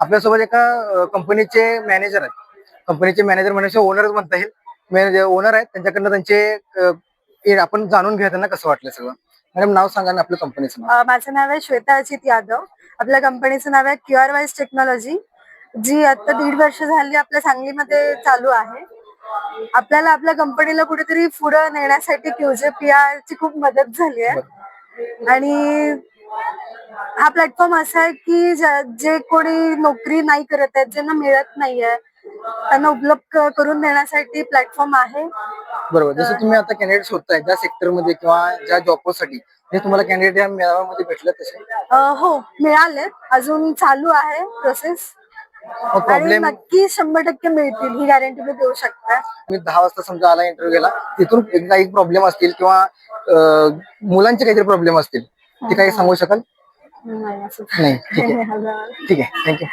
आपल्यासोबत एका कंपनीचे मॅनेजर आहेत. कंपनीचे मॅनेजर म्हणजे ओनरच म्हणता येईल. मॅनेजर ओनर आहेत, त्यांच्याकडनं आपण जाणून घ्या त्यांना कसं वाटलं सगळं. मॅडम नाव सांगा ना आपल्या कंपनीचं नाव. माझं नाव आहे श्वेता अजित यादव. आपल्या कंपनीचं नाव आहे क्युअर वाईज टेक्नॉलॉजी, जी आता 1.5 वर्ष झाली आपल्या सांगलीमध्ये चालू आहे. आपल्याला आपल्या कंपनीला कुठेतरी पुढे नेण्यासाठी QJPR ची खूप मदत झाली आहे. आणि हा प्लॅटफॉर्म असा आहे की जे कोणी नोकरी नाही करत आहेत, ज्यांना मिळत नाहीये, त्यांना उपलब्ध करून देण्यासाठी प्लॅटफॉर्म आहे. बरोबर. जसं तुम्ही आता कॅन्डिडेट शोधताय ज्या सेक्टरमध्ये किंवा ज्या जॉब पोस्टसाठी, हे तुम्हाला कॅन्डिडेट या मेळाव्यामध्ये भेटलं तसे? हो, मिळाले. अजून चालू आहे प्रोसेस आणि प्रॉब्लेम नक्की 100% मिळतील ही गॅरंटी मी देऊ शकते. तुम्ही 10 वाजता समजा आला इंटरव्ह्यूला, तिथून काही प्रॉब्लेम असतील किंवा मुलांचे काहीतरी प्रॉब्लेम असतील, ते काही सांगू शकाल? नाही असं नाही, ठीक आहे. ठीक आहे, थँक्यू.